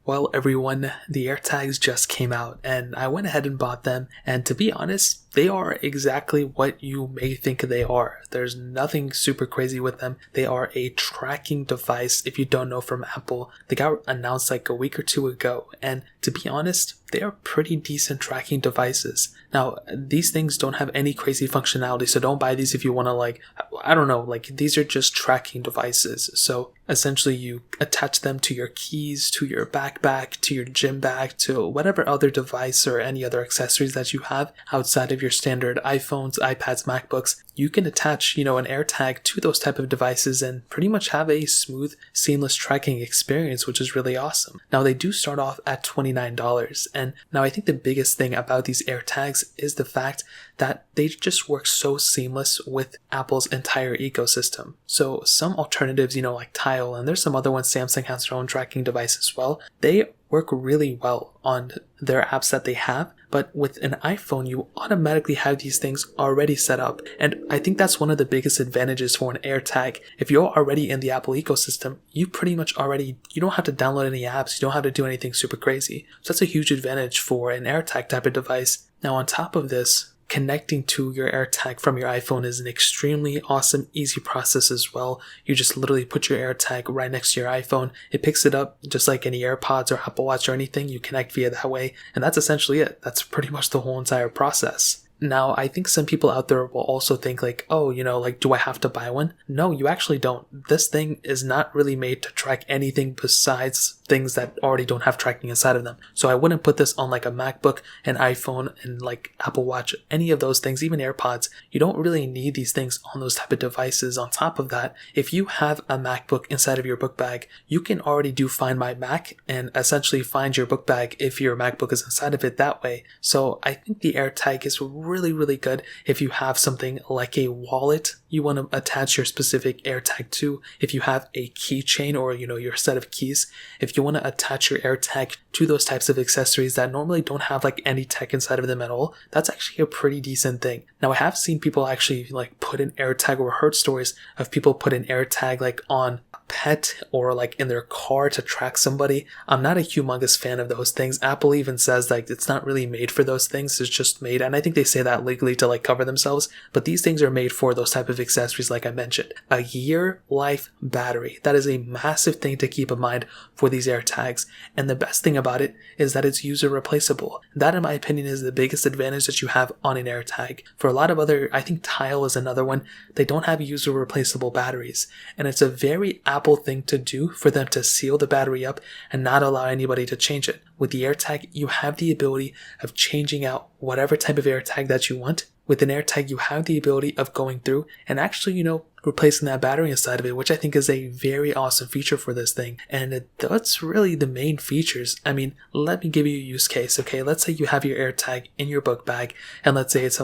Well, everyone, the AirTags just came out and I went ahead and bought them. And to be honest, they are exactly what you may think they are. There's nothing super crazy with them. They are a tracking device, if you don't know, from Apple. They got announced like a week or two ago. And to be honest, they are pretty decent tracking devices. Now, these things don't have any crazy functionality, so don't buy these if you want to these are just tracking devices. So essentially you attach them to your keys, to your backpack, to your gym bag, to whatever other device or any other accessories that you have outside of your standard iPhones, iPads, MacBooks. You can attach, an AirTag to those type of devices and pretty much have a smooth, seamless tracking experience, which is really awesome. Now, they do start off at $29. And now I think the biggest thing about these AirTags is the fact that they just work so seamless with Apple's entire ecosystem. So some alternatives, like Tile, and there's some other ones, Samsung has their own tracking device as well. They work really well on their apps that they have, but with an iPhone, you automatically have these things already set up. And I think that's one of the biggest advantages for an AirTag. If you're already in the Apple ecosystem, you pretty much you don't have to download any apps, you don't have to do anything super crazy. So that's a huge advantage for an AirTag type of device. Now, on top of this, connecting to your AirTag from your iPhone is an extremely awesome, easy process as well. You just literally put your AirTag right next to your iPhone. It picks it up just like any AirPods or Apple Watch or anything. You connect via that way. And that's essentially it. That's pretty much the whole entire process. Now, I think some people out there will also think do I have to buy one? No, you actually don't. This thing is not really made to track anything besides things that already don't have tracking inside of them. So I wouldn't put this on like a MacBook, an iPhone, and like Apple Watch, any of those things, even AirPods. You don't really need these things on those type of devices. On top of that, if you have a MacBook inside of your book bag, you can already do Find My Mac and essentially find your book bag if your MacBook is inside of it that way. So I think the AirTag is really, really good if you have something like a wallet you want to attach your specific AirTag to, if you have a keychain or your set of keys, if you want to attach your AirTag to those types of accessories that normally don't have like any tech inside of them at all, that's actually a pretty decent thing. Now, I have seen people actually like put an AirTag, or heard stories of people put an AirTag like on a pet or like in their car to track somebody. I'm not a humongous fan of those things. Apple even says like it's not really made for those things. It's just made, and I think they say that legally to like cover themselves, but these things are made for those type of accessories like I mentioned. A year life battery. That is a massive thing to keep in mind for these AirTags. And the best thing about it is that it's user replaceable. That, in my opinion, is the biggest advantage that you have on an AirTag. For a lot of other, I think Tile is another one, they don't have user replaceable batteries. And it's a very Apple thing to do for them to seal the battery up and not allow anybody to change it. With the AirTag, you have the ability of changing out whatever type of AirTag that you want. With an AirTag, you have the ability of going through and actually, replacing that battery inside of it, which I think is a very awesome feature for this thing. And that's really the main features. I mean, let me give you a use case, okay? Let's say you have your AirTag in your book bag, and let's say it's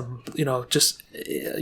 just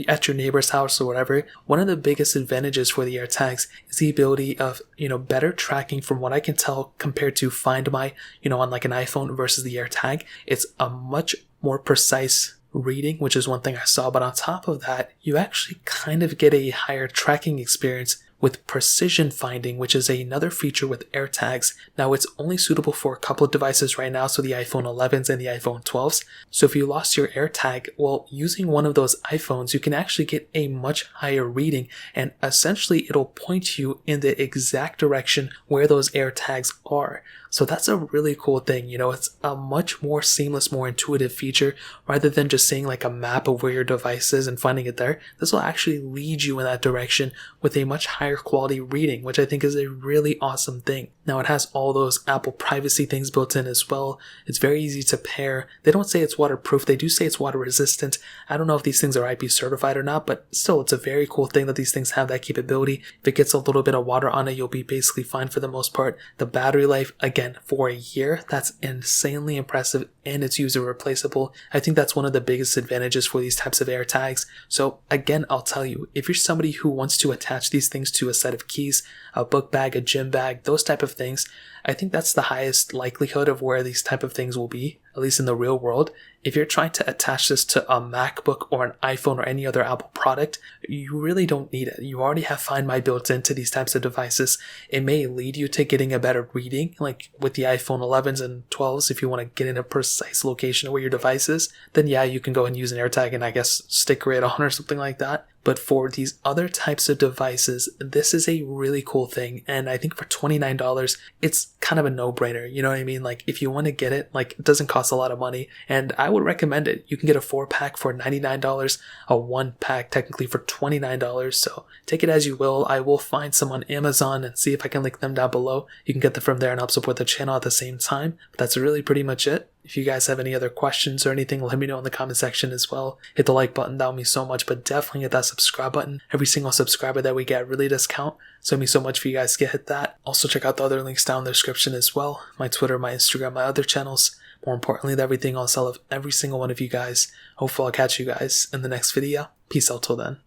at your neighbor's house or whatever. One of the biggest advantages for the AirTags is the ability of, better tracking from what I can tell compared to Find My, on like an iPhone versus the AirTag. It's a much more precise reading, which is one thing I saw, but on top of that, you actually kind of get a higher tracking experience with precision finding, which is another feature with AirTags. Now, it's only suitable for a couple of devices right now, so the iPhone 11s and the iPhone 12s. So if you lost your AirTag, well, using one of those iPhones, you can actually get a much higher reading, and essentially it'll point you in the exact direction where those AirTags are. So that's a really cool thing. It's a much more seamless, more intuitive feature rather than just seeing like a map of where your device is and finding it there. This will actually lead you in that direction with a much higher quality reading, which I think is a really awesome thing. Now, it has all those Apple privacy things built in as well. It's very easy to pair. They don't say it's waterproof. They do say it's water resistant. I don't know if these things are IP certified or not, but still, it's a very cool thing that these things have that capability. If it gets a little bit of water on it, you'll be basically fine for the most part. The battery life, again, for a year, that's insanely impressive, and it's user replaceable. I think that's one of the biggest advantages for these types of AirTags. So again, I'll tell you, if you're somebody who wants to attach these things to a set of keys, a book bag, a gym bag, those type of things, I think that's the highest likelihood of where these type of things will be. at least in the real world, if you're trying to attach this to a MacBook or an iPhone or any other Apple product, you really don't need it. You already have Find My built into these types of devices. It may lead you to getting a better reading, like with the iPhone 11s and 12s. If you want to get in a precise location where your device is, then yeah, you can go and use an AirTag and I guess sticker it on or something like that. But for these other types of devices, this is a really cool thing. And I think for $29, it's kind of a no-brainer. You know what I mean? Like, if you want to get it, like, it doesn't cost a lot of money. And I would recommend it. You can get a 4-pack for $99, a 1-pack technically for $29. So take it as you will. I will find some on Amazon and see if I can link them down below. You can get them from there and help support the channel at the same time. But that's really pretty much it. If you guys have any other questions or anything, let me know in the comment section as well. Hit the like button, that would mean so much, but definitely hit that subscribe button. Every single subscriber that we get really does count, so it means so much for you guys to hit that. Also check out the other links down in the description as well. My Twitter, my Instagram, my other channels. More importantly, everything else I love every single one of you guys. Hopefully I'll catch you guys in the next video. Peace out till then.